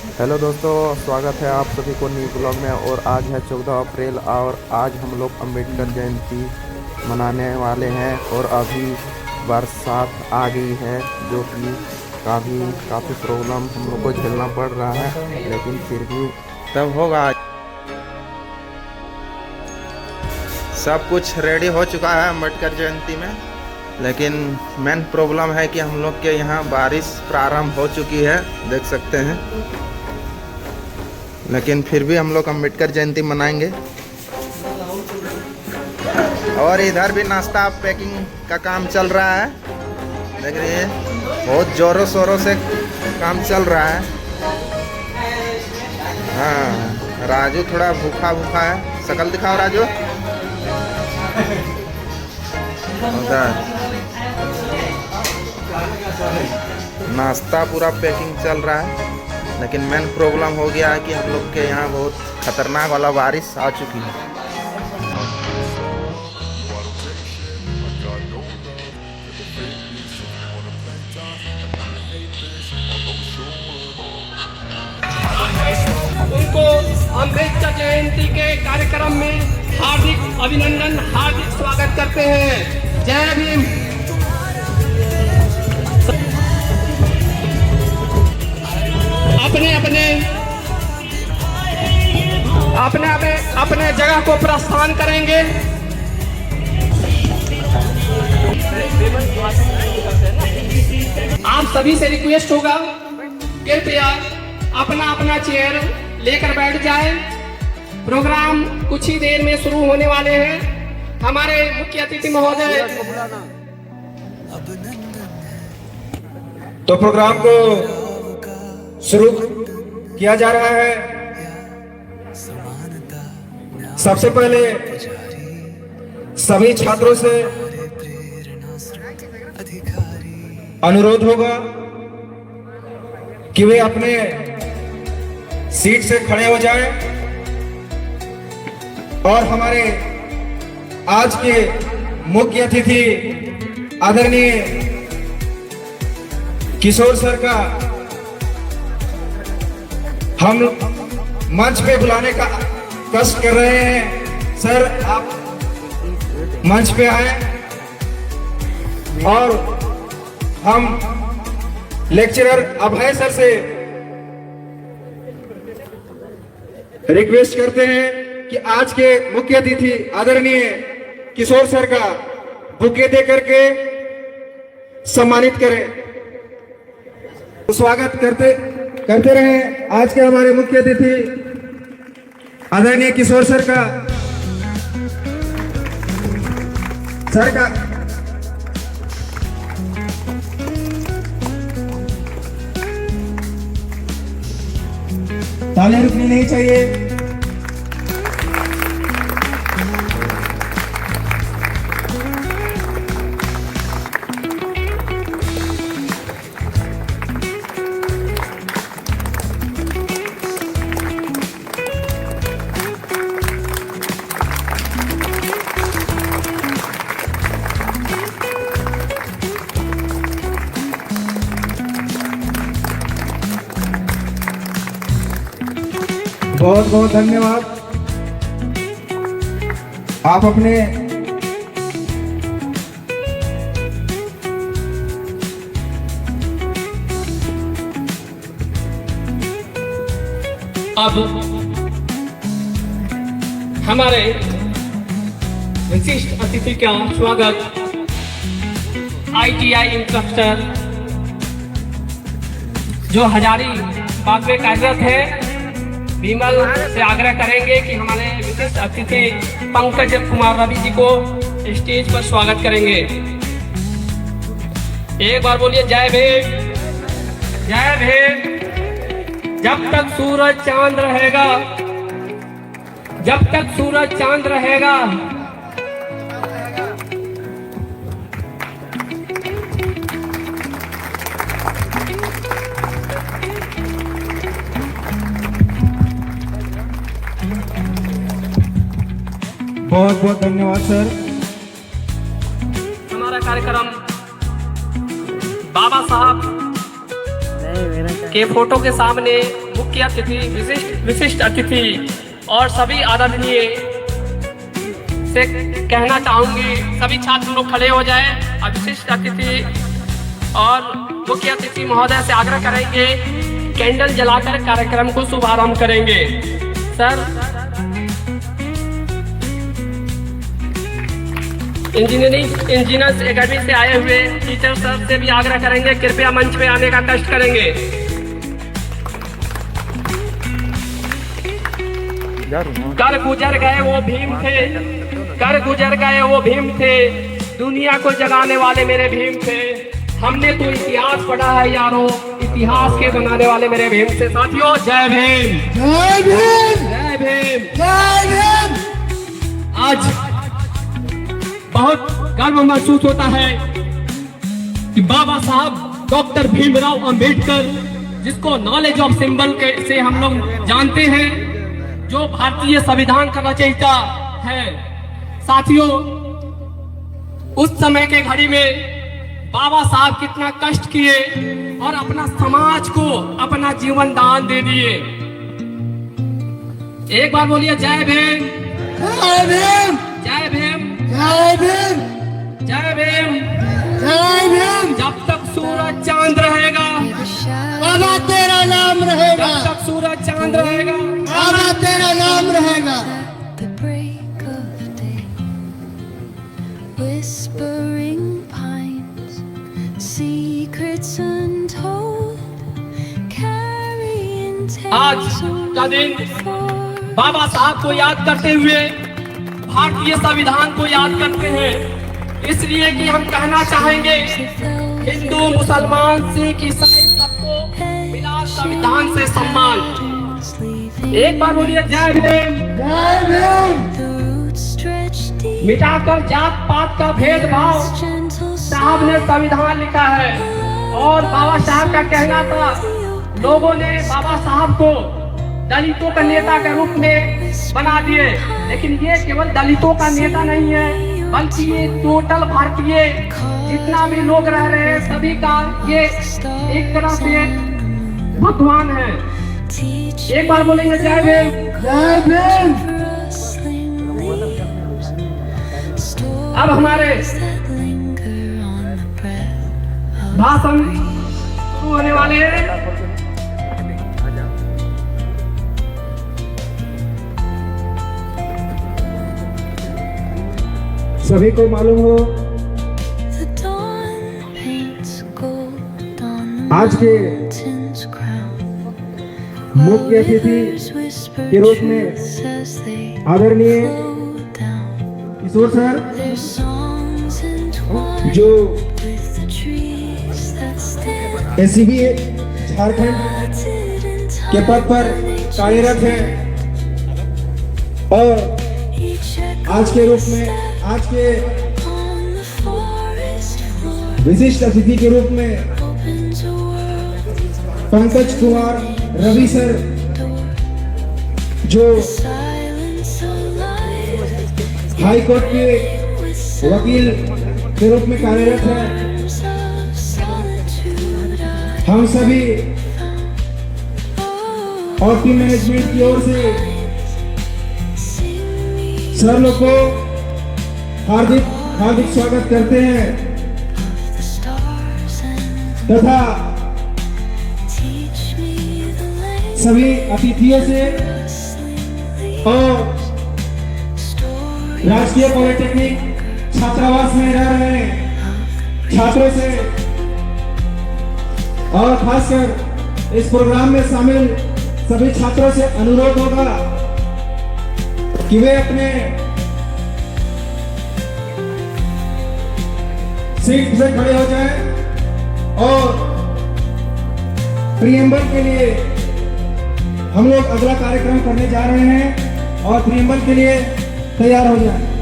Hello दोस्तों, स्वागत है आप सभी को न्यू ब्लॉग में। और आज है 14 अप्रैल और आज हम लोग अम्बेडकर जयंती मनाने वाले हैं। और अभी बरसात आ गई है जो कि काफ़ी प्रॉब्लम हम लोग को झेलना पड़ रहा है, लेकिन फिर भी तब होगा। सब कुछ रेडी हो चुका है अम्बेडकर जयंती में, लेकिन मेन प्रॉब्लम है कि हम लोग के यहाँ बारिश प्रारंभ हो चुकी है, देख सकते हैं। लेकिन फिर भी हम लोग अम्बेडकर जयंती मनाएंगे। और इधर भी नाश्ता पैकिंग का काम चल रहा है, देख रही है, बहुत जोरों शोरों से काम चल रहा है। हाँ, राजू थोड़ा भूखा भूखा है, शकल दिखाओ राजू। नाश्ता पूरा पैकिंग चल रहा है, लेकिन मेन प्रॉब्लम हो गया है कि हम लोग के यहाँ बहुत खतरनाक वाला बारिश आ चुकी है। उनको अम्बेडकर जयंती के कार्यक्रम में हार्दिक अभिनंदन, हार्दिक स्वागत करते हैं। जय भीम। अपने जगह को प्रस्थान करेंगे। आप सभी से रिक्वेस्ट होगा, कृपया अपना अपना चेयर लेकर बैठ जाए। प्रोग्राम कुछ ही देर में शुरू होने वाले हैं। हमारे मुख्य अतिथि महोदय तो प्रोग्राम को शुरू किया जा रहा है। सबसे पहले सभी छात्रों से अनुरोध होगा कि वे अपने सीट से खड़े हो जाएं और हमारे आज के मुख्य अतिथि आदरणीय किशोर सर का हम मंच पे बुलाने का कष्ट कर रहे हैं। सर, आप मंच पे आए और हम लेक्चरर अभय सर से रिक्वेस्ट करते हैं कि आज के मुख्य अतिथि आदरणीय किशोर सर का बुके दे करके सम्मानित करें। स्वागत करते रहे आज के हमारे मुख्य अतिथि आदरणीय किशोर सर का तालियां रुकनी नहीं चाहिए। बहुत बहुत धन्यवाद। आप अपने अब हमारे विशिष्ट अतिथि का स्वागत ITI इंस्ट्रक्टर जो हजारीबाग में कार्यरत है, विमल से आग्रह करेंगे कि हमारे विशिष्ट अतिथि पंकज कुमार रवि जी को स्टेज पर स्वागत करेंगे। एक बार बोलिए जय भीम, जय भीम। जब तक सूरज चांद रहेगा, जब तक सूरज चांद रहेगा, बहुत बहुत धन्यवाद सर। हमारा कार्यक्रम बाबा साहब के फोटो के सामने मुख्य अतिथि, विशिष्ट अतिथि और सभी आदरणीय से कहना चाहूंगी, सभी छात्र लोग खड़े हो जाएं और विशिष्ट अतिथि और मुख्य अतिथि महोदय से आग्रह करेंगे कैंडल जलाकर कार्यक्रम को शुभारंभ करेंगे। सर, इंजीनियर्स एकेडमी से आए हुए टीचर सर से भी आग्रह करेंगे कृपया मंच पे आने का कष्ट करेंगे। कर गुजर गए वो भीम थे, कर गुजर गए वो भीम थे, दुनिया को जगाने वाले मेरे भीम थे। हमने तो इतिहास पढ़ा है यारों, इतिहास के बनाने वाले मेरे भीम थे। साथियों, जय भीम, जय भीम, जय भीम, जय भीम। आज बहुत गर्व महसूस होता है कि बाबा साहब डॉक्टर भीमराव अंबेडकर, जिसको नॉलेज ऑफ सिंबल से हम लोग जानते हैं, जो भारतीय संविधान का रचयिता है। साथियों, उस समय के घड़ी में बाबा साहब कितना कष्ट किए और अपना समाज को अपना जीवन दान दे दिए। एक बार बोलिए जय भीम, जय भीम, जय भीम, जय भीम, जय भीम, जय भीम। जब तक सूरज चांद रहेगा, बाबा तेरा नाम रहेगा, जब तक सूरज चांद रहेगा, बाबा तेरा नाम रहेगा। The break of day, whispering pines, secrets untold, carrying आज tales का दिन before. बाबा साहब को याद करते हुए भारतीय संविधान को याद करते हैं, इसलिए कि हम कहना चाहेंगे हिंदू, मुसलमान, सिख, ईसाई सबको मिला संविधान से सम्मान। एक बार बोलिए जय भीम, जय Bhim. The roots stretch deep, मिटाकर जात पात का भेदभाव gentle साहब ने संविधान लिखा है। और बाबा साहब का कहना था, लोगों ने बाबा साहब को दलितों का नेता के रूप में बना दिए, लेकिन ये केवल दलितों का नेता नहीं है, बल्कि ये टोटल भारतीय जितना भी लोग रह रहे हैं सभी का ये एक तरह से भगवान है। teach एक बार बोलेंगे जय भीम, जय भीम। rustling leaves, stories अब हमारे that linger on the breath of भाषण शुरू होने वाले हैं। सभी को मालूम हो the dawn paints gold on the आज के mountain's crown. मुख्य अतिथि Others whisper के रूप में truths as they आदरणीय flow down. Kishore sir, Their songs entwined जो with the trees that stand ACB Jharkhand planted in के time. पद पर कार्यरत हैं और Each echo आज के रूप में, आज के on the forest floor विशिष्ट अतिथि के रूप में opens a world Pankaj Kumar Ravi sir, door. जो Silence alive हाई कोर्ट के with वकील के रूप में कार्यरत हैं। arms of solitude. हम सभी और टीम मैनेजमेंट की ओर से Sing me सर लोग को हार्दिक हार्दिक स्वागत करते हैं the stars and तथा teach me the language सभी अतिथियों से और story. राजकीय पॉलिटेक्निक छात्रावास में रह रहे छात्रों से और खासकर इस प्रोग्राम में शामिल सभी छात्रों से अनुरोध होगा कि वे अपने सीट से खड़े हो जाएं और प्रियम्बल के लिए हम लोग अगला कार्यक्रम करने जा रहे हैं और प्रियम्बल के लिए तैयार हो जाएं।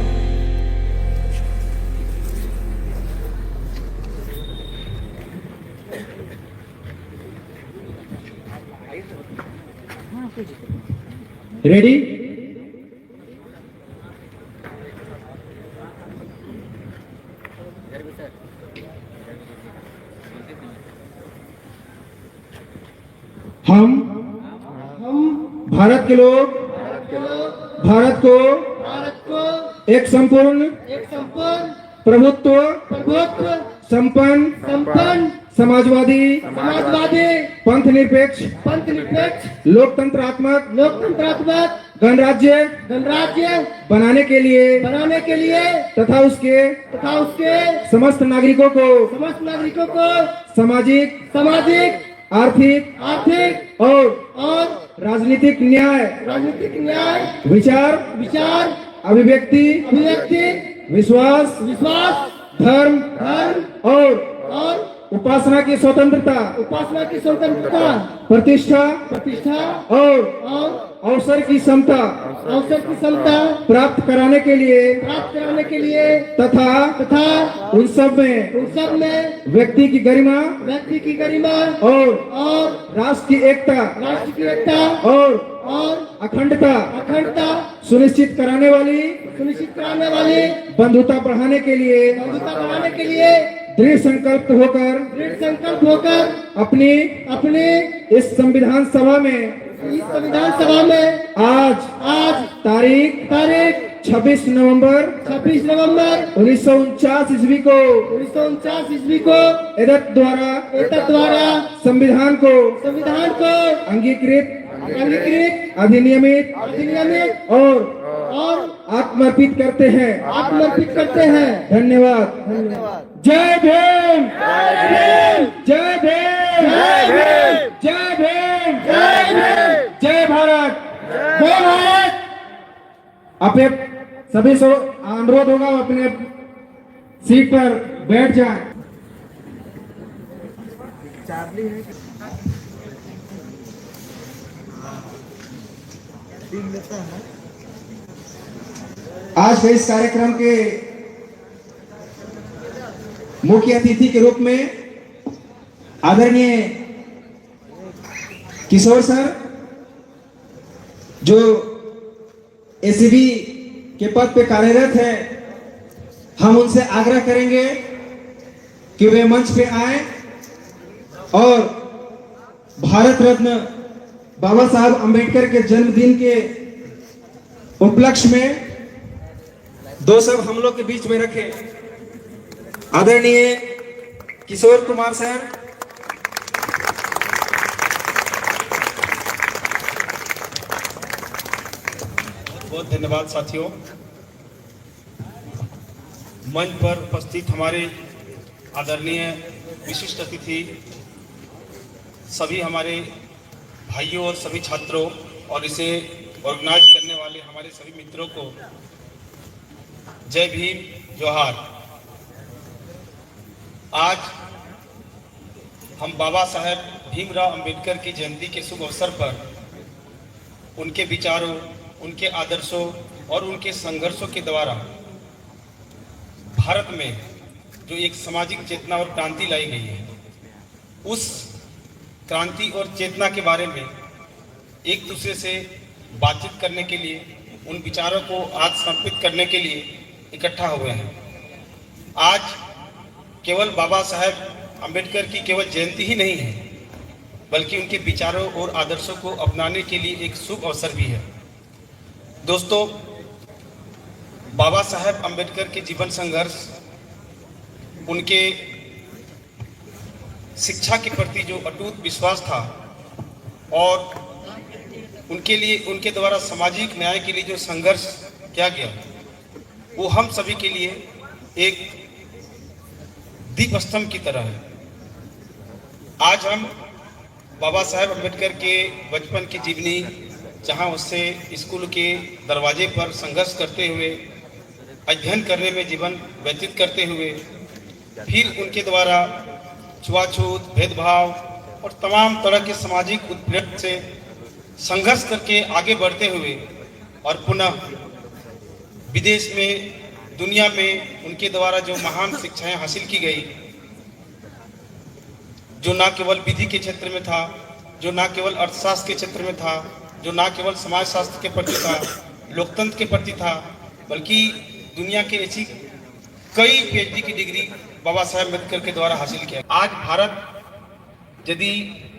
रेडी? हम भारत के लोग भारत को एक संपूर्ण प्रभुत्व संपन्न समाजवादी पंथ निरपेक्ष लोकतंत्रात्मक गणराज्य बनाने के लिए तथा उसके समस्त नागरिकों को सामाजिक आर्थिक और राजनीतिक न्याय विचार अभिव्यक्ति विश्वास धर्म और उपासना की स्वतंत्रता प्रतिष्ठा और अवसर की समता प्राप्त कराने के लिए तथा उन सब में व्यक्ति की गरिमा और राष्ट्र की एकता और अखंडता सुनिश्चित कराने वाली बंधुता बढ़ाने के लिए दृढ़ संकल्प होकर अपनी इस संविधान सभा में आज तारीख 26 नवंबर 1949 ईस्वी को एदत द्वारा संविधान को अंगीकृत अधिनियमित और आत्मर्पित करते हैं। धन्यवाद। जय भीम जय भीम जय भीम जय भारत। आप सभी से अनुरोध होगा अपने सीट पर बैठ जाएं। आज के इस कार्यक्रम के मुख्य अतिथि के रूप में आदरणीय किशोर सर, जो एसीबी के पद पे कार्यरत है, हम उनसे आग्रह करेंगे कि वे मंच पे आए और भारत रत्न बाबा साहब अंबेडकर के जन्मदिन के उपलक्ष्य में दो शब्द हम लोग के बीच में रखे। आदरणीय किशोर कुमार सर, बहुत धन्यवाद साथियों। मंच पर उपस्थित हमारे आदरणीय विशिष्ट अतिथि, सभी हमारे भाइयों और सभी छात्रों और इसे ऑर्गेनाइज करने वाले हमारे सभी मित्रों को जय भीम जोहार। आज हम बाबा साहेब भीमराव अंबेडकर की जयंती के शुभ अवसर पर उनके विचारों, उनके आदर्शों और उनके संघर्षों के द्वारा भारत में जो एक सामाजिक चेतना और क्रांति लाई गई है, उस क्रांति और चेतना के बारे में एक दूसरे से बातचीत करने के लिए, उन विचारों को आज समर्पित करने के लिए इकट्ठा हुए हैं। आज केवल बाबा साहेब अंबेडकर की केवल जयंती ही नहीं है, बल्कि उनके विचारों और आदर्शों को अपनाने के लिए एक शुभ अवसर भी है। दोस्तों, बाबा साहेब अंबेडकर के जीवन संघर्ष, उनके शिक्षा के प्रति जो अटूट विश्वास था और उनके लिए, उनके द्वारा सामाजिक न्याय के लिए जो संघर्ष किया गया, वो हम सभी के लिए एक दीप स्तंभ की तरह है। आज हम बाबा साहेब अंबेडकर के बचपन की जीवनी, जहां उससे स्कूल के दरवाजे पर संघर्ष करते हुए, अध्ययन करने में जीवन व्यतीत करते हुए, फिर उनके द्वारा छुआछूत, भेदभाव और तमाम तरह के सामाजिक उत्पीड़न से संघर्ष करके आगे बढ़ते हुए और पुनः विदेश में, दुनिया में उनके द्वारा जो महान शिक्षाएं हासिल की गई, जो ना केवल विधि के क्षेत्र में था, जो ना केवल अर्थशास्त्र के क्षेत्र में था, जो ना केवल समाज शास्त्र के प्रति था, लोकतंत्र के प्रति था, बल्कि दुनिया के ऐसी कई पीएचडी की डिग्री बाबा साहेब अम्बेडकर के द्वारा हासिल किया। आज भारत यदि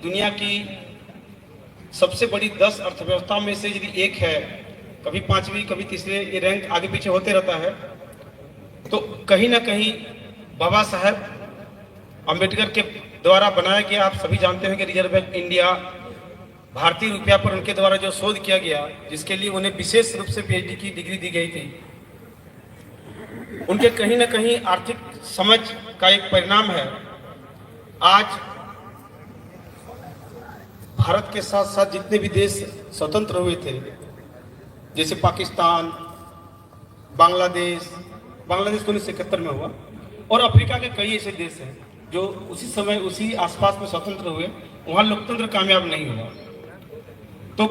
दुनिया की सबसे बड़ी 10 अर्थव्यवस्था में से यदि एक है, कभी 5वीं कभी तीसरे, ये रैंक आगे पीछे होते रहता है, तो कहीं ना कहीं बाबा साहेब अम्बेडकर के द्वारा बनाया गया। आप सभी जानते हैं कि रिजर्व बैंक इंडिया, भारतीय रुपया पर उनके द्वारा जो शोध किया गया, जिसके लिए उन्हें विशेष रूप से पीएचडी की डिग्री दी गई थी, उनके कहीं ना कहीं आर्थिक समझ का एक परिणाम है। आज भारत के साथ साथ जितने भी देश स्वतंत्र हुए थे, जैसे पाकिस्तान, बांग्लादेश तो 1971 में हुआ, और अफ्रीका के कई ऐसे देश हैं जो उसी समय उसी आसपास में स्वतंत्र हुए, वहां लोकतंत्र कामयाब नहीं हुआ। तो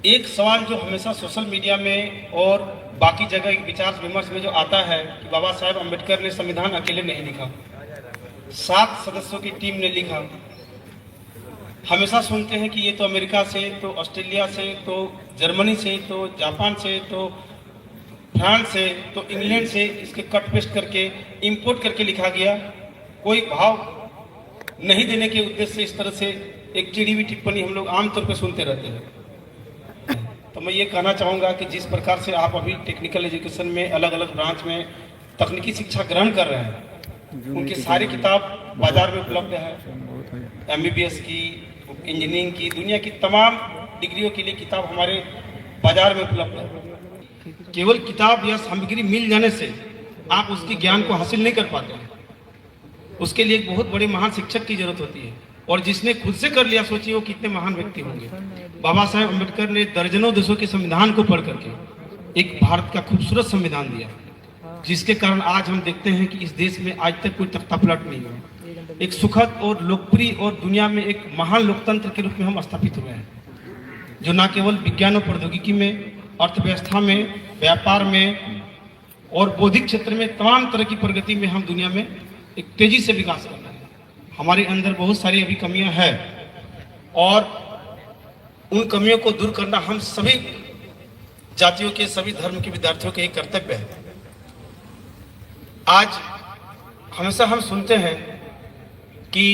एक सवाल जो हमेशा सोशल मीडिया में और बाकी जगह विचार विमर्श में जो आता है कि बाबा साहेब अम्बेडकर ने संविधान अकेले नहीं लिखा, 7 सदस्यों की टीम ने लिखा। हमेशा सुनते हैं कि ये तो अमेरिका से, तो ऑस्ट्रेलिया से, तो जर्मनी से, तो जापान से, तो फ्रांस से, तो इंग्लैंड से इसके कट पेस्ट करके इंपोर्ट करके लिखा गया। कोई भाव नहीं देने के उद्देश्य से इस तरह से एक टेढ़ी हुई टिप्पणी हम लोग आमतौर पर सुनते रहते हैं। तो मैं ये कहना चाहूँगा कि जिस प्रकार से आप अभी टेक्निकल एजुकेशन में अलग अलग ब्रांच में तकनीकी शिक्षा ग्रहण कर रहे हैं, उनकी सारी किताब बाजार में उपलब्ध है। MBBS की, इंजीनियरिंग की, दुनिया की तमाम डिग्रियों के लिए किताब हमारे बाजार में उपलब्ध है। केवल किताब या सामग्री मिल जाने से आप उसकी ज्ञान को हासिल नहीं कर पाते हैं। उसके लिए एक बहुत बड़े महान शिक्षक की जरूरत होती है, और जिसने खुद से कर लिया, सोचिए वो कितने महान व्यक्ति होंगे। बाबा साहेब अम्बेडकर ने दर्जनों देशों के संविधान को पढ़ करके एक भारत का खूबसूरत संविधान दिया, जिसके कारण आज हम देखते हैं कि इस देश में आज तक कोई तख्तापलट नहीं हुआ। एक सुखद और लोकप्रिय और दुनिया में एक महान लोकतंत्र के रूप में हम स्थापित हुए हैं, जो न केवल विज्ञान और प्रौद्योगिकी में, अर्थव्यवस्था में, व्यापार में और बौद्धिक क्षेत्र में तमाम तरह की प्रगति में हम दुनिया में एक तेजी से विकास कर रहे हैं। हमारे अंदर बहुत सारी अभी कमियां हैं, और उन कमियों को दूर करना हम सभी जातियों के, सभी धर्म के विद्यार्थियों के एक कर्तव्य है। आज हमेशा हम सुनते हैं कि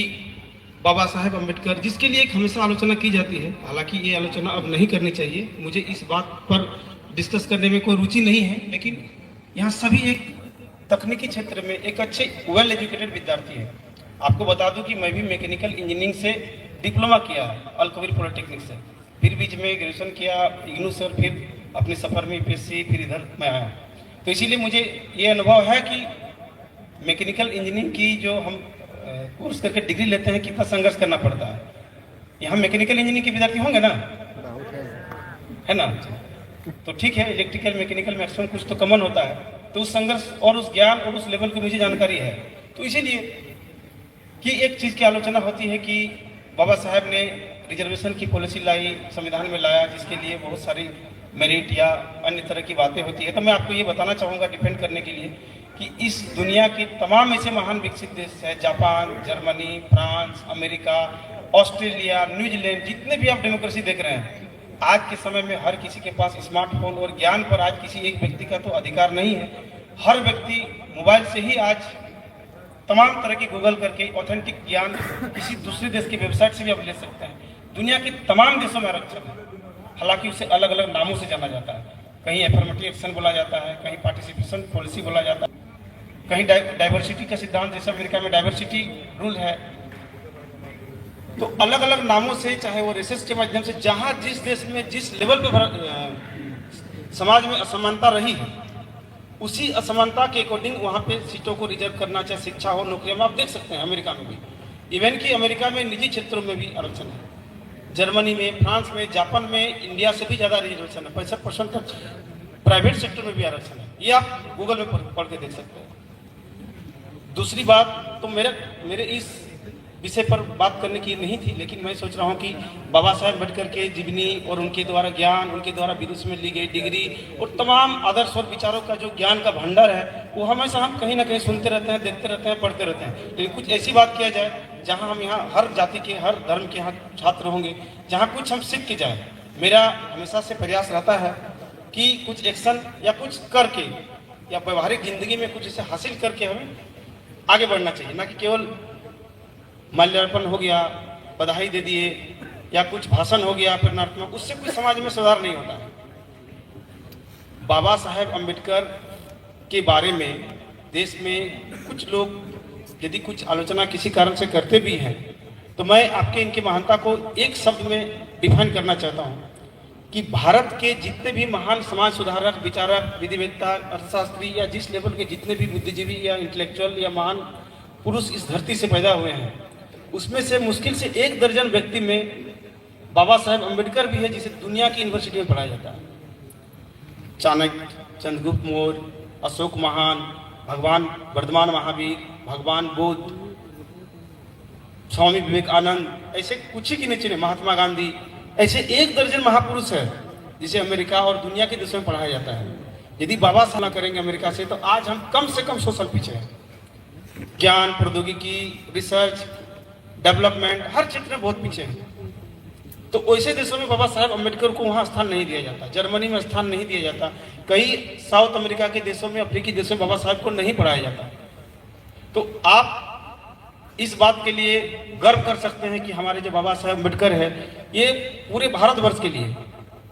बाबा साहेब अम्बेडकर, जिसके लिए एक हमेशा आलोचना की जाती है, हालांकि ये आलोचना अब नहीं करनी चाहिए, मुझे इस बात पर डिस्कस करने में कोई रुचि नहीं है, लेकिन यहाँ सभी एक तकनीकी क्षेत्र में एक अच्छे वेल एजुकेटेड विद्यार्थी है। आपको बता दूं कि मैं भी मैकेनिकल इंजीनियरिंग से डिप्लोमा किया है, अल कबीर पॉलिटेक्निक से, फिर बीच में ग्रेजुएशन किया इग्नू से, और फिर अपने सफर में PSC, फिर इधर मैं आया। तो इसीलिए मुझे ये अनुभव है कि मैकेनिकल इंजीनियरिंग की जो हम कोर्स करके डिग्री लेते हैं, कितना संघर्ष करना पड़ता है। यहाँ मैकेनिकल इंजीनियरिंग के विद्यार्थी होंगे ना, है ना? तो ठीक है, इलेक्ट्रिकल मैकेनिकल मैक्सिमम कुछ तो कॉमन होता है, तो उस संघर्ष और उस ज्ञान और उस लेवल की मुझे जानकारी है। तो इसीलिए कि एक चीज़ की आलोचना होती है कि बाबा साहब ने रिजर्वेशन की पॉलिसी लाई, संविधान में लाया, जिसके लिए बहुत सारी मेरिट या अन्य तरह की बातें होती है। तो मैं आपको ये बताना चाहूँगा डिफेंड करने के लिए कि इस दुनिया के तमाम ऐसे महान विकसित देश हैं, Japan, Germany, France, America, Australia, New Zealand, जितने भी आप डेमोक्रेसी देख रहे हैं, आज के समय में हर किसी के पास स्मार्टफोन और ज्ञान पर आज किसी एक व्यक्ति का तो अधिकार नहीं है। हर व्यक्ति मोबाइल से ही आज तमाम तरह की गूगल करके ऑथेंटिक ज्ञान किसी दूसरे देश की वेबसाइट से भी आप ले सकते हैं। दुनिया के तमाम देशों में आरक्षण है, हालांकि उसे अलग अलग नामों से जाना जाता है। कहीं एफर्मेटिव एक्शन बोला जाता है, कहीं पार्टिसिपेशन पॉलिसी बोला जाता है, कहीं डाइवर्सिटी का सिद्धांत, जैसे अमेरिका में डाइवर्सिटी रूल है। तो अलग अलग नामों से, चाहे वो रिसर्च के माध्यम से, जहां जिस देश में जिस लेवल पे समाज में असमानता रही है, उसी असमानता के अकॉर्डिंग वहां पे सीटों को रिजर्व करना, चाहे शिक्षा हो, नौकरियों में आप देख सकते हैं। अमेरिका में भी, इवन कि अमेरिका में निजी क्षेत्रों में भी आरक्षण है, जर्मनी में, फ्रांस में, जापान में इंडिया से भी ज़्यादा रिजर्वेशन है, 65% तक प्राइवेट सेक्टर में भी आरक्षण है। ये आप गूगल में पढ़ के देख सकते हैं। दूसरी बात, तो मेरे इस विषय पर बात करने की नहीं थी, लेकिन मैं सोच रहा हूँ कि बाबा साहेब अम्बेडकर के जीवनी और उनके द्वारा ज्ञान, उनके द्वारा विदेश में ली गई डिग्री और तमाम आदर्श और विचारों का जो ज्ञान का भंडार है, वो हमेशा हम कहीं ना कहीं सुनते रहते हैं, देखते रहते हैं, पढ़ते रहते हैं। लेकिन कुछ ऐसी बात किया जाए जहाँ हम यहाँ हर जाति के, हर धर्म के यहाँ छात्र होंगे, जहाँ कुछ हम सीख के जाए। मेरा हमेशा से प्रयास रहता है कि कुछ एक्शन या कुछ करके या व्यवहारिक जिंदगी में कुछ इसे हासिल करके हमें आगे बढ़ना चाहिए, ना कि केवल माल्यार्पण हो गया, बधाई दे दिए, या कुछ भाषण हो गया प्रेरणात्मक, उससे कोई समाज में सुधार नहीं होता है। बाबा साहेब अम्बेडकर के बारे में देश में कुछ लोग यदि कुछ आलोचना किसी कारण से करते भी हैं, तो मैं आपके इनकी महानता को एक शब्द में डिफाइन करना चाहता हूँ कि भारत के जितने भी महान समाज सुधारक, विचारक, विधिवेत्ता, अर्थशास्त्री या जिस लेवल के जितने भी बुद्धिजीवी या इंटेलेक्चुअल या महान पुरुष इस धरती से पैदा हुए हैं, उसमें से मुश्किल से 1 दर्जन व्यक्ति में बाबा साहेब अम्बेडकर भी है, जिसे दुनिया की यूनिवर्सिटी में पढ़ाया जाता है। चाणक्य, चंद्रगुप्त मौर्य, अशोक महान, भगवान वर्धमान महावीर, भगवान बुद्ध, स्वामी विवेकानंद, ऐसे कुछ ही गिने चुने, महात्मा गांधी, ऐसे 1 दर्जन महापुरुष है जिसे अमेरिका और दुनिया के देशों में पढ़ाया जाता है। यदि बाबा साहब करेंगे अमेरिका से, तो आज हम कम से कम 100 साल पीछे हैं। ज्ञान, प्रौद्योगिकी, रिसर्च, डेवलपमेंट, हर क्षेत्र में बहुत पीछे हैं। तो ऐसे देशों में बाबा साहेब अम्बेडकर को वहाँ स्थान नहीं दिया जाता, जर्मनी में स्थान नहीं दिया जाता, कई साउथ अमेरिका के देशों में, अफ्रीकी देशों में बाबा साहेब को नहीं पढ़ाया जाता। तो आप इस बात के लिए गर्व कर सकते हैं कि हमारे जो बाबा साहेब अम्बेडकर है, ये पूरे भारतवर्ष के लिए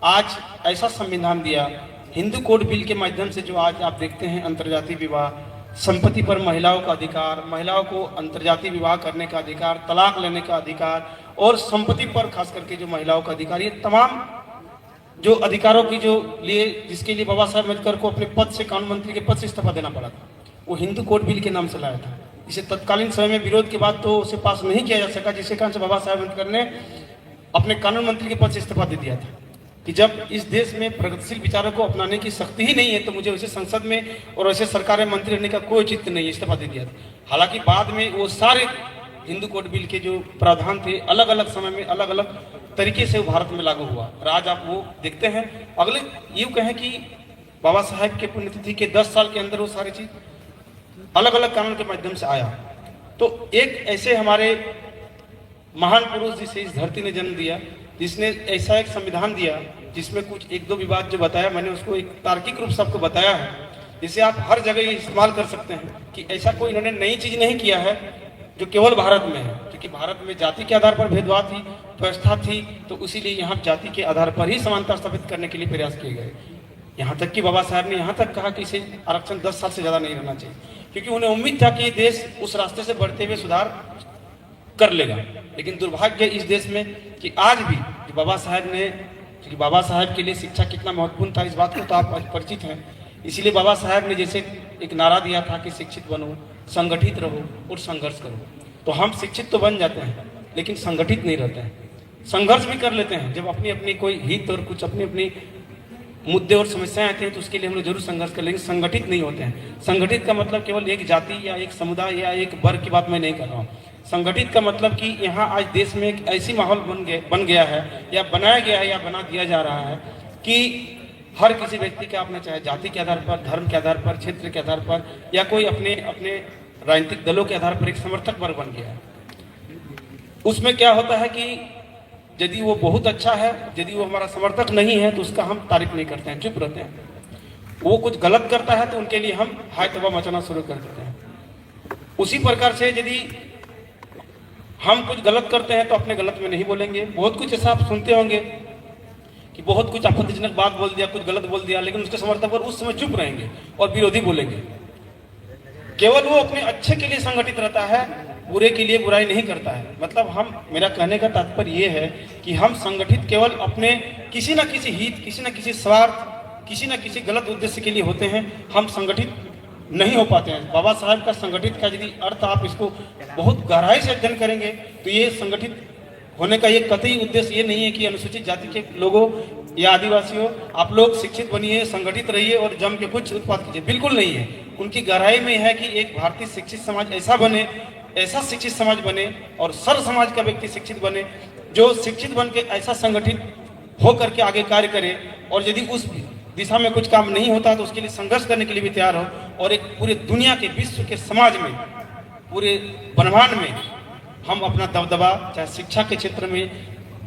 आज ऐसा संविधान दिया, हिंदू कोड बिल के माध्यम से जो आज आप देखते हैं अंतर्जातीय विवाह, संपत्ति पर महिलाओं का अधिकार, महिलाओं को अंतर्जातीय विवाह करने का अधिकार, तलाक लेने का अधिकार और संपत्ति पर खास करके जो महिलाओं का अधिकार, ये तमाम जो अधिकारों की जो लिए जिसके लिए बाबा साहेब अम्बेडकर को अपने पद से, कानून मंत्री के पद से इस्तीफा देना पड़ा था, वो हिंदू कोड बिल के नाम से लाया था। इसे तत्कालीन समय में विरोध के बाद तो उसे पास नहीं किया जा सका, जिसके कारण से बाबा साहेब अम्बेडकर ने अपने कानून मंत्री के पद से इस्तीफा दे दिया था कि जब इस देश में प्रगतिशील विचारों को अपनाने की शक्ति ही नहीं है, तो मुझे वैसे संसद में और वैसे सरकार में मंत्री रहने का कोई चित्त नहीं है, इस्तीफा दे दिया था। हालांकि बाद में वो सारे हिंदू कोड बिल के जो प्रावधान थे, अलग अलग समय में अलग अलग तरीके से वो भारत में लागू हुआ। और आज आप वो देखते हैं, अगले यूँ कहें कि बाबा साहेब के पुण्यतिथि के 10 साल के अंदर वो सारी चीज अलग अलग कानून के माध्यम से आया। तो एक ऐसे हमारे महान पुरुष जिसे इस धरती ने जन्म दिया, जिसने ऐसा एक संविधान दिया जिसमें कुछ 1-2 विवाद जो बताया मैंने, उसको एक तार्किक रूप से आपको बताया है, जिसे आप हर जगह इस्तेमाल कर सकते हैं कि ऐसा कोई इन्होंने नई चीज नहीं किया है जो केवल भारत में है। क्योंकि भारत में जाति के आधार पर भेदभाव थी, व्यवस्था थी, तो इसीलिए यहाँ जाति के आधार पर ही समानता स्थापित करने के लिए प्रयास किए गए। यहाँ तक कि बाबा साहब ने यहाँ तक कहा कि इसे आरक्षण 10 साल से ज्यादा नहीं रहना चाहिए, क्योंकि उन्हें उम्मीद था कि ये देश उस रास्ते से बढ़ते हुए सुधार कर लेगा। लेकिन दुर्भाग्य इस देश में कि आज भी बाबा साहब ने, क्योंकि बाबा साहब के लिए शिक्षा कितना महत्वपूर्ण था इस बात को तो आप परिचित हैं, इसीलिए बाबा साहब ने जैसे एक नारा दिया था कि शिक्षित बनो, संगठित रहो और संघर्ष करो। तो हम शिक्षित तो बन जाते हैं लेकिन संगठित नहीं रहते हैं, संघर्ष भी कर लेते हैं। जब अपनी अपनी कोई हित और कुछ अपनी अपनी मुद्दे और समस्याएं आती हैं तो उसके लिए हम लोग जरूर संघर्ष कर, लेकिन संगठित नहीं होते हैं। संगठित का मतलब केवल एक जाति या एक समुदाय या एक वर्ग की बात मैं नहीं कर रहा हूँ। संगठित का मतलब कि यहाँ आज देश में एक ऐसी माहौल बन गया है या बनाया गया है या बना दिया जा रहा है कि हर किसी व्यक्ति का अपना, चाहे जाति के आधार पर, धर्म के आधार पर, क्षेत्र के आधार पर या कोई अपने अपने राजनीतिक दलों के आधार पर एक समर्थक वर्ग बन गया है। उसमें क्या होता है कि यदि वो बहुत अच्छा है, यदि वो हमारा समर्थक नहीं है तो उसका हम तारीफ नहीं करते हैं, चुप रहते हैं। वो कुछ गलत करता है तो उनके लिए हम हाय तौबा मचाना शुरू कर देते हैं। उसी प्रकार से यदि हम कुछ गलत करते हैं तो अपने गलत में नहीं बोलेंगे। बहुत कुछ ऐसा आप सुनते होंगे कि बहुत कुछ आपत्तिजनक बात बोल दिया, कुछ गलत बोल दिया, लेकिन उसके समर्थक पर उस समय चुप रहेंगे और विरोधी बोलेंगे। केवल वो अपने अच्छे के लिए संगठित रहता है, बुरे के लिए बुराई नहीं करता है। मतलब मेरा कहने का तात्पर्य ये है कि हम संगठित केवल अपने किसी न किसी हित, किसी न किसी स्वार्थ, किसी न किसी गलत उद्देश्य के लिए होते हैं, हम संगठित नहीं हो पाते हैं। बाबा साहब का संगठित का यदि अर्थ आप इसको बहुत गहराई से अध्ययन करेंगे तो ये संगठित होने का ये कतई उद्देश्य ये नहीं है कि अनुसूचित जाति के लोगों या आदिवासियों आप लोग शिक्षित बनिए, संगठित रहिए और जम के कुछ उत्पाद कीजिए, बिल्कुल नहीं है। उनकी गहराई में है कि एक भारतीय शिक्षित समाज ऐसा बने, ऐसा शिक्षित समाज बने और सर्व समाज का व्यक्ति शिक्षित बने, जो शिक्षित बन के ऐसा संगठित होकर के आगे कार्य करे और यदि उस दिशा में कुछ काम नहीं होता तो उसके लिए संघर्ष करने के लिए भी तैयार हो और एक पूरे दुनिया के, विश्व के समाज में, पूरे ब्रह्मांड में हम अपना दबदबा, चाहे शिक्षा के क्षेत्र में,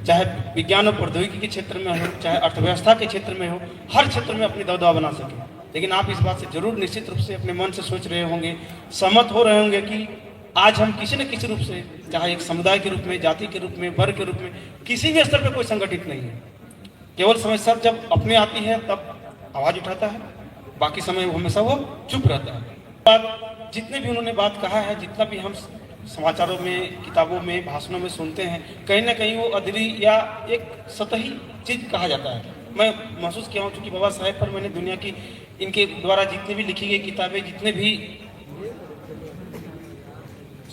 चाहे विज्ञान और प्रौद्योगिकी के क्षेत्र में हो, चाहे अर्थव्यवस्था के क्षेत्र में हो, हर क्षेत्र में अपनी दबदबा बना सके। लेकिन आप इस बात से जरूर निश्चित रूप से अपने मन से सोच रहे होंगे, सहमत हो रहे होंगे कि आज हम किसी न किसी रूप से, चाहे एक समुदाय के रूप में, जाति के रूप में, वर्ग के रूप में, किसी भी स्तर पर कोई संगठित नहीं है। केवल समस्या जब अपने आती है तब आवाज उठाता है, बाकी समय वो हमेशा वो चुप रहता है। जितने भी उन्होंने बात कहा है, जितना भी हम समाचारों में, किताबों में, भाषणों में सुनते हैं, कहीं ना कहीं वो अधूरी या एक सतही चीज कहा जाता है। मैं महसूस किया हूँ, चूंकि बाबा साहेब पर मैंने दुनिया की इनके द्वारा जितनी भी लिखी गई किताबें, जितने भी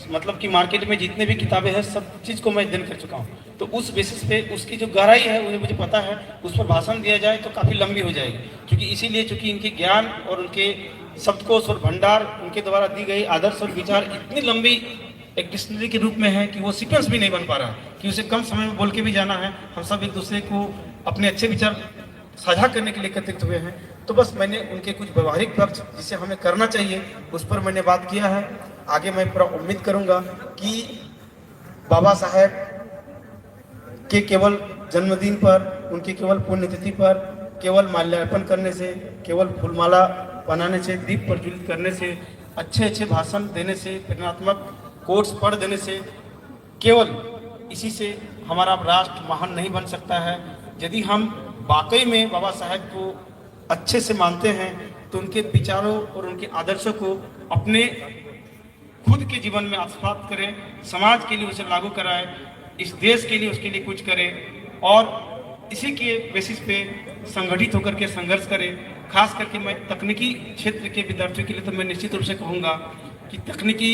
मतलब कि मार्केट में जितने भी किताबें हैं, सब चीज़ को मैं अध्ययन कर चुका हूँ। तो उस बेसिस पे उसकी जो गहराई है उन्हें मुझे पता है, उस पर भाषण दिया जाए तो काफ़ी लंबी हो जाएगी। क्योंकि इसीलिए चूंकि इनके ज्ञान और उनके शब्दकोश और भंडार, उनके द्वारा दी गई आदर्श और विचार इतनी लंबी एक डिक्शनरी के रूप में है कि वो सीक्वेंस भी नहीं बन पा रहा कि उसे कम समय में बोल के भी जाना है। हम सब एक दूसरे को अपने अच्छे विचार साझा करने के लिए एकत्रित हुए हैं। तो बस मैंने उनके कुछ व्यवहारिक पक्ष जिसे हमें करना चाहिए उस पर मैंने बात किया है। आगे मैं पूरा उम्मीद करूंगा कि बाबा साहेब के केवल जन्मदिन पर, उनकी केवल पुण्यतिथि पर केवल माल्यार्पण करने से, केवल फूलमाला बनाने से, दीप प्रज्वलित करने से, अच्छे अच्छे भाषण देने से, प्रेरणात्मक कोट्स पढ़ देने से, केवल इसी से हमारा राष्ट्र महान नहीं बन सकता है। यदि हम वाकई में बाबा साहेब को अच्छे से मानते हैं तो उनके विचारों और उनके आदर्शों को अपने खुद के जीवन में आत्मसात करें, समाज के लिए उसे लागू कराएं, इस देश के लिए उसके लिए कुछ करें और इसी के बेसिस पे संगठित होकर के संघर्ष करें। खास करके मैं तकनीकी क्षेत्र के विद्यार्थियों के लिए तो मैं निश्चित रूप से कहूँगा कि तकनीकी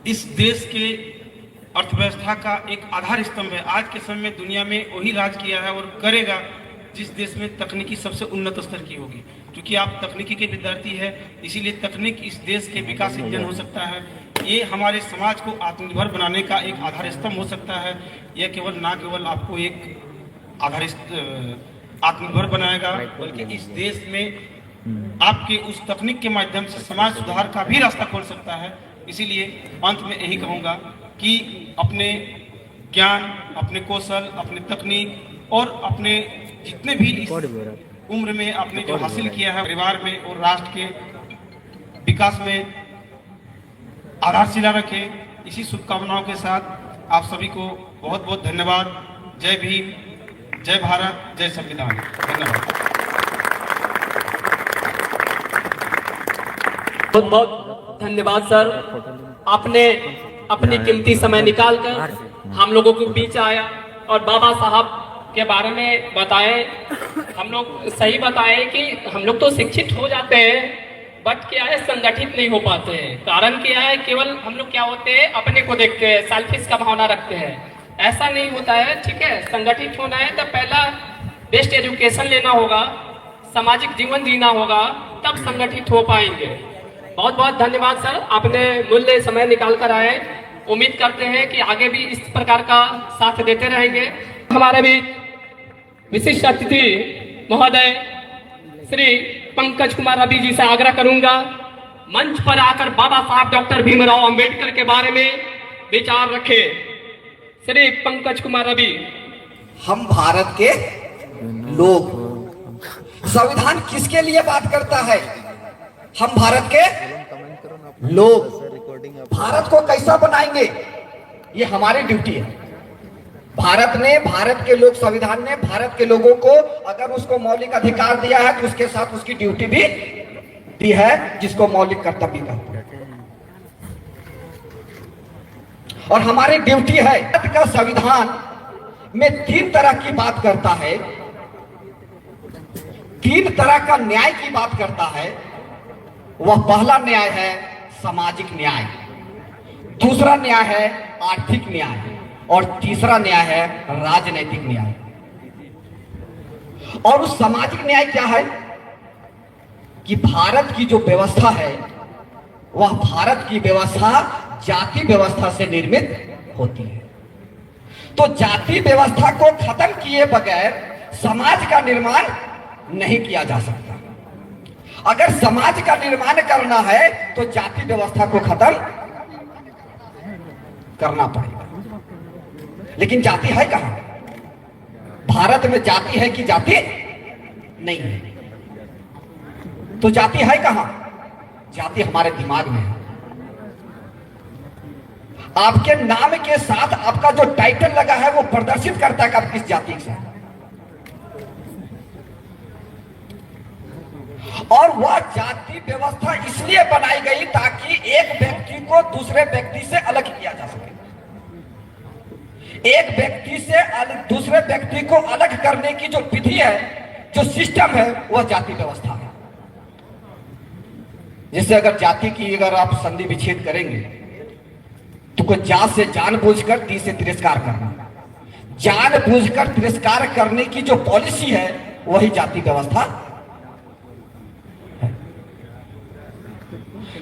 इस देश के अर्थव्यवस्था का एक आधार स्तंभ है। आज के समय में दुनिया में वही राज किया है और करेगा जिस देश में तकनीकी सबसे उन्नत स्तर की होगी। क्योंकि आप तकनीकी के विद्यार्थी है, इसीलिए तकनीक इस देश के विकास इंजन हो सकता है। ये हमारे समाज को आत्मनिर्भर बनाने का एक आधार स्तंभ हो सकता है। यह केवल आपको एक आधार आत्मनिर्भर बनाएगा, बल्कि इस देश में आपके उस तकनीक के माध्यम से समाज सुधार का भी रास्ता खोल सकता है। इसीलिए अंत में यही कहूँगा कि अपने ज्ञान, अपने कौशल, अपने तकनीक और अपने जितने भी इस उम्र में आपने जो हासिल किया है, परिवार में और राष्ट्र के विकास में आधारशिला रखें। इसी शुभकामनाओं के साथ आप सभी को बहुत बहुत धन्यवाद। जय भीम, जय भारत, जय संविधान। धन्यवाद। बहुत बहुत धन्यवाद सर, आपने अपनी कीमती समय निकालकर हम लोगों के बीच आया और बाबा साहब के बारे में बताए। हम लोग सही बताए कि हम लोग तो शिक्षित हो जाते हैं, बट क्या है, संगठित नहीं हो पाते हैं। कारण क्या है, केवल हम लोग क्या होते हैं, अपने को देखते हैं, सेल्फिश का भावना रखते हैं। ऐसा नहीं होता है, ठीक है। संगठित होना है तो पहला बेस्ट एजुकेशन लेना होगा, सामाजिक जीवन जीना होगा, तब संगठित हो पाएंगे। बहुत बहुत धन्यवाद सर, आपने मूल्य समय निकाल कर आए। उम्मीद करते हैं कि आगे भी इस प्रकार का साथ देते रहेंगे। हमारे भी विशिष्ट अतिथि महोदय श्री पंकज कुमार रवि जी से आग्रह करूंगा, मंच पर आकर बाबा साहब डॉक्टर भीमराव अंबेडकर के बारे में विचार रखे। श्री पंकज कुमार रवि। हम भारत के लोग, संविधान किसके लिए बात करता है? हम भारत के लोग भारत को कैसा बनाएंगे, ये हमारी ड्यूटी है। भारत ने, भारत के लोग, संविधान ने भारत के लोगों को अगर उसको मौलिक अधिकार दिया है तो उसके साथ उसकी ड्यूटी भी दी है, जिसको मौलिक कर्तव्य कहते हैं। और हमारी ड्यूटी है, भारत का संविधान में 3 तरह की बात करता है, 3 तरह का न्याय की बात करता है। वह पहला न्याय है सामाजिक न्याय, दूसरा न्याय है आर्थिक न्याय और तीसरा न्याय है राजनीतिक न्याय। और उस सामाजिक न्याय क्या है कि भारत की जो व्यवस्था है वह भारत की व्यवस्था जाति व्यवस्था से निर्मित होती है। तो जाति व्यवस्था को खत्म किए बगैर समाज का निर्माण नहीं किया जा सकता। अगर समाज का निर्माण करना है तो जाति व्यवस्था को खत्म करना पड़ेगा। लेकिन जाति है कहां? भारत में जाति है कि जाति नहीं है? तो जाति है कहां? जाति हमारे दिमाग में है। आपके नाम के साथ आपका जो टाइटल लगा है वो प्रदर्शित करता है कि आप किस जाति से हैं। और वह जाति व्यवस्था इसलिए बनाई गई ताकि एक व्यक्ति को दूसरे व्यक्ति से अलग किया जा सके। एक व्यक्ति से दूसरे व्यक्ति को अलग करने की जो विधि है, जो सिस्टम है, वह जाति व्यवस्था है। जैसे अगर जाति की अगर आप संधि विच्छेद करेंगे तो कोई जात से जानबूझकर ती से तिरस्कार करना, जानबूझकर तिरस्कार करने की जो पॉलिसी है वही जाति व्यवस्था है।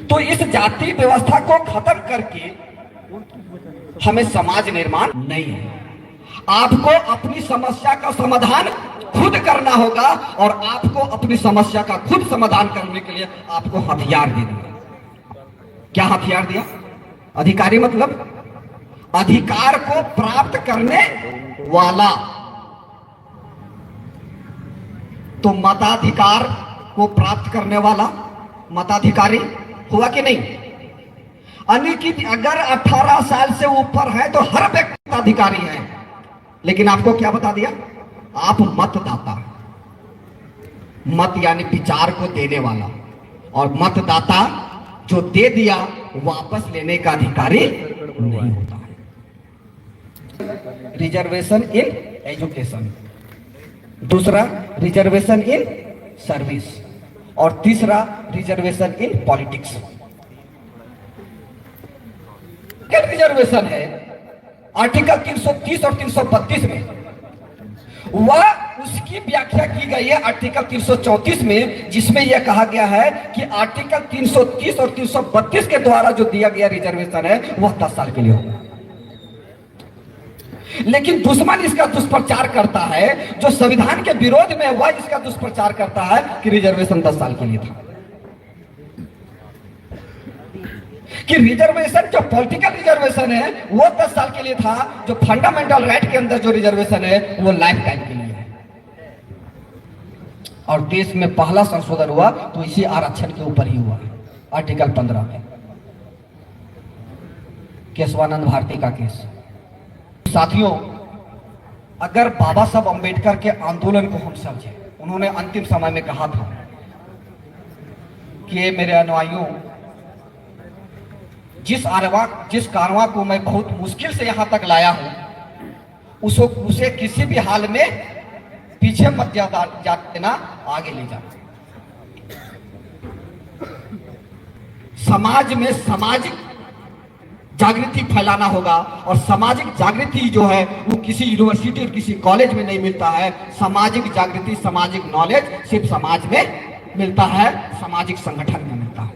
तो इस जाति व्यवस्था को खत्म करके हमें समाज निर्माण नहीं है। आपको अपनी समस्या का समाधान खुद करना होगा और आपको अपनी समस्या का खुद समाधान करने के लिए आपको हथियार दे दिया। क्या हथियार दिया? अधिकारी मतलब अधिकार को प्राप्त करने वाला। तो मताधिकार को प्राप्त करने वाला मताधिकारी हुआ कि नहीं? यानी कि अगर 18 साल से ऊपर है तो हर व्यक्ति अधिकारी है। लेकिन आपको क्या बता दिया? आप मतदाता, मत यानी विचार को देने वाला, और मतदाता जो दे दिया वापस लेने का अधिकारी नहीं होता है। रिजर्वेशन इन एजुकेशन, दूसरा रिजर्वेशन इन सर्विस, और तीसरा रिजर्वेशन इन पॉलिटिक्स। क्या रिजर्वेशन है? आर्टिकल 330 और 332 में वह उसकी व्याख्या की गई है आर्टिकल 334 में, जिसमें यह कहा गया है कि आर्टिकल 330 और 332 के द्वारा जो दिया गया रिजर्वेशन है वह 10 साल के लिए होगा। लेकिन दुश्मन इसका दुष्प्रचार करता है, जो संविधान के विरोध में वह इसका दुष्प्रचार करता है कि रिजर्वेशन 10 साल के लिए था। कि रिजर्वेशन जो पॉलिटिकल रिजर्वेशन है वो 10 साल के लिए था, जो फंडामेंटल राइट के अंदर जो रिजर्वेशन है वो लाइफ टाइम के लिए है। और देश में पहला संशोधन हुआ तो इसी आरक्षण के ऊपर ही हुआ है, आर्टिकल 15 में, केशवानंद भारती का केस। साथियों, अगर बाबा साहब अंबेडकर के आंदोलन को हम समझे, उन्होंने अंतिम समय में कहा था कि मेरे अनुयायियों, जिस कारवां को मैं बहुत मुश्किल से यहां तक लाया हूं, उसे किसी भी हाल में पीछे मत जाना, आगे ले जाना। समाज में सामाजिक जागृति फैलाना होगा, और सामाजिक जागृति जो है वो किसी यूनिवर्सिटी और किसी कॉलेज में नहीं मिलता है। सामाजिक जागृति, सामाजिक नॉलेज सिर्फ समाज में मिलता है, सामाजिक संगठन में मिलता है।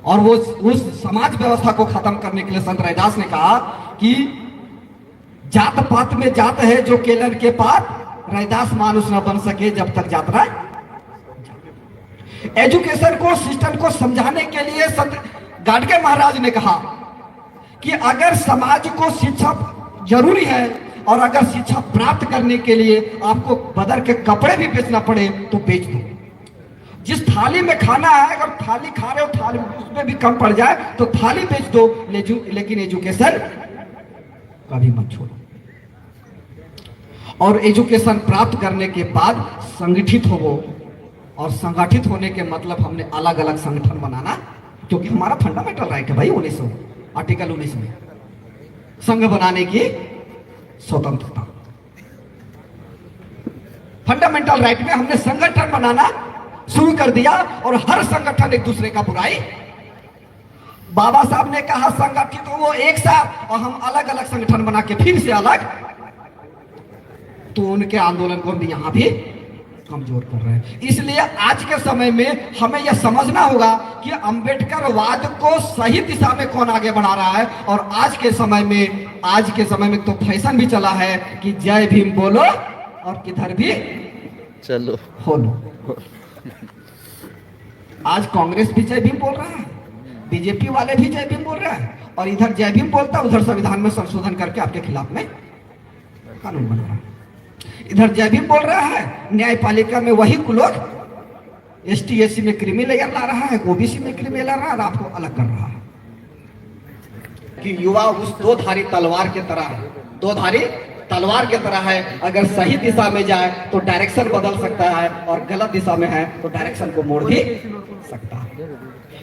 और वो उस समाज व्यवस्था को खत्म करने के लिए संत रैदास ने कहा कि जात पात में जात है जो केलन के पात, रैदास मानुष न बन सके जब तक यात्रा। एजुकेशन को, सिस्टम को समझाने के लिए संत गाडगे महाराज ने कहा कि अगर समाज को शिक्षा जरूरी है और अगर शिक्षा प्राप्त करने के लिए आपको बदल के कपड़े भी बेचना पड़े तो बेच दो। जिस थाली में खाना है, अगर थाली खा रहे हो, थाली उसमें भी कम पड़ जाए तो थाली बेच दो, लेकिन एजुकेशन कभी मत छोड़ो। और एजुकेशन प्राप्त करने के बाद संगठित हो, और संगठित होने के मतलब हमने अलग अलग संगठन बनाना, क्योंकि हमारा फंडामेंटल राइट है भाई, 1900 आर्टिकल 19 में संघ बनाने की स्वतंत्रता। फंडामेंटल राइट में हमने संगठन बनाना शुरू कर दिया, और हर संगठन एक दूसरे का बुराई। बाबा साहब ने कहा संगठित हो वो एक साथ, और हम अलग अलग संगठन बना के फिर से अलग, तो उनके आंदोलन को हम यहां भी कमजोर कर रहे हैं। इसलिए आज के समय में हमें यह समझना होगा कि अंबेडकरवाद को सही दिशा में कौन आगे बढ़ा रहा है। और आज के समय में तो फैशन भी चला है कि जय भीम बोलो और किधर भी चलो बोलो। आज कांग्रेस भी जय भीम बोल रहा है, बीजेपी वाले भी जय भीम बोल रहा है, और इधर जय भीम बोलता, उधर संविधान में संशोधन करके आपके खिलाफ में कानून बना रहा है। इधर जय भीम बोल रहा है, न्यायपालिका में वही लोग एसटी एससी में क्रिमी लेयर ला रहा है, ओबीसी में क्रिमी ला रहा है, और आपको अलग कर रहा है। कि युवा उस दो धारी तलवार की तरह है, दो धारी तलवार की तरह है। अगर सही दिशा में जाए तो डायरेक्शन बदल सकता है और गलत दिशा में है तो डायरेक्शन को मोड़ भी सकता है।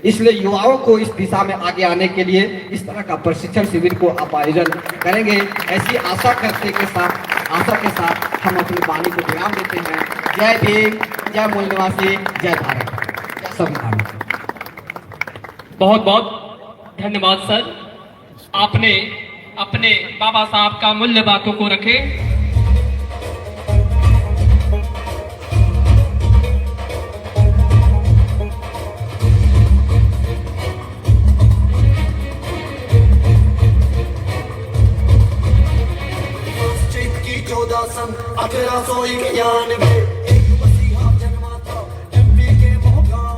इसलिए युवाओं को इस दिशा में आगे आने के लिए इस तरह का प्रशिक्षण शिविर को आप आयोजन करेंगे, ऐसी आशा के साथ हम अपनी वाणी को विराम देते हैं। जय भीम, जय मूल निवासी, जय भारत, जय संविधान। बहुत बहुत धन्यवाद सर, आपने अपने बाबा साहब का मूल्य बातों को रखे। की 14 सन 1891 एक मसीहा जन्मा था एमपी के मोहगांव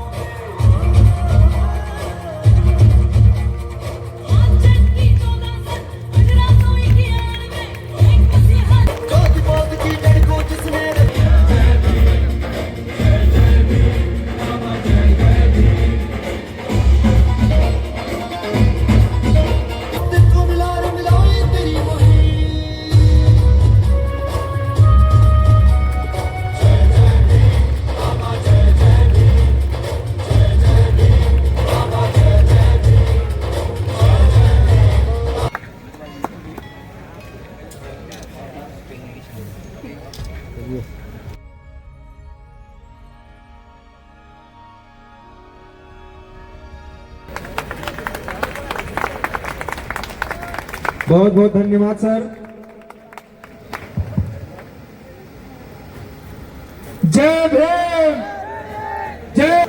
गादी बात की जड़ को जिसने को मिलाए तेरी वही बहुत बहुत धन्यवाद सर। जय भीम, जय।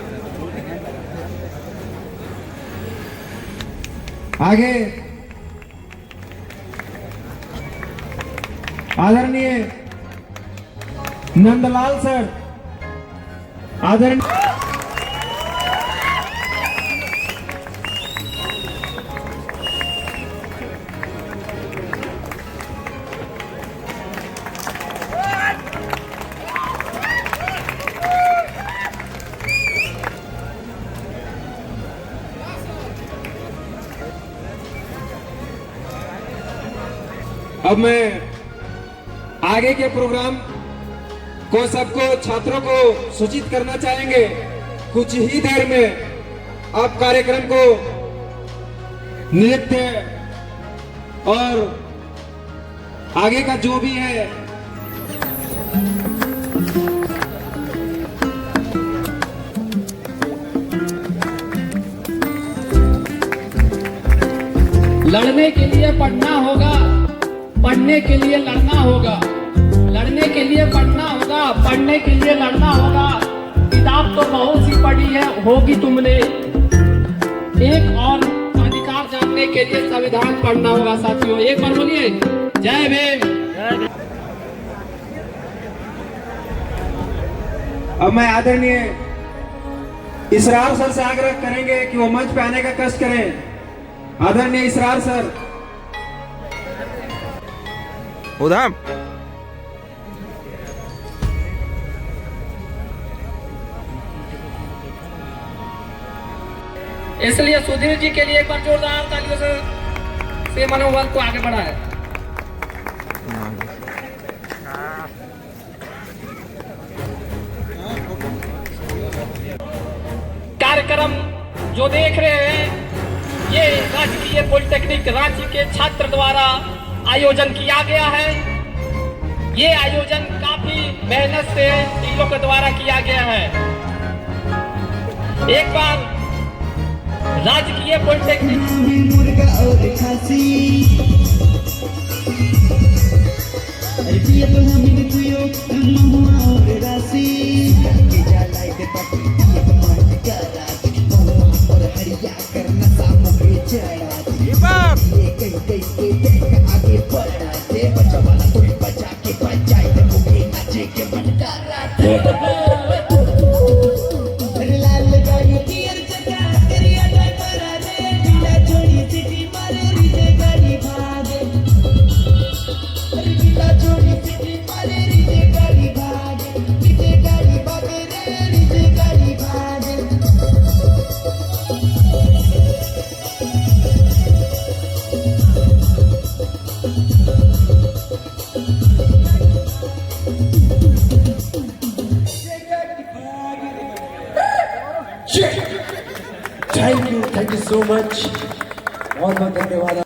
आगे आदरणीय नंदलाल सर, आदरणीय अब मैं आगे के प्रोग्राम को सबको छात्रों को सूचित करना चाहेंगे। कुछ ही देर में आप कार्यक्रम को नृत्य और आगे का जो भी है लड़ने के लिए पढ़ना होगा, पढ़ने के लिए लड़ना होगा, लड़ने के लिए पढ़ना होगा, पढ़ने के लिए लड़ना होगा। किताब तो बहुत सी पढ़ी है होगी तुमने, एक और अधिकार जानने के लिए संविधान पढ़ना होगा साथियों। एक बार बोलिए जय भीम। अब मैं आदरणीय इसरार सर से आग्रह करेंगे कि वो मंच पे आने का कष्ट करें। आदरणीय इसरार सर। उधम इसलिए सुधीर जी के लिए एक बार जोरदार तालियों से मनोबल को आगे बढ़ाए। कार्यक्रम जो देख रहे हैं ये राजकीय पॉलिटेक्निक रांची के छात्र द्वारा आयोजन किया गया है। ये आयोजन काफी मेहनत से इन लोगों के द्वारा किया गया है। एक बार राजकीय पॉलिटेक्निक मुर्गा और खांसी अरे पिया तो हमें कुयो महुआ और राशि के जालाई के पति एक मन का रात महुआ और हरिया करना सामने चढ़ा ये कई के देख आगे बढ़ा दे बचा वाला तो बचा के बचाए तो मुझे नाचे के मन कर रहा लाल गाड़ी की अर्चना करिया ड्राइवर रे ढीला छोड़ी सिटी मारे रीते गाड़ी भागे ढीला छोड़ी सिटी मारे रीते गाड़ी भागे रीते गाड़ी भागे रे रीते गाड़ी भागे थैंक यू सो मच। बहुत बहुत धन्यवाद।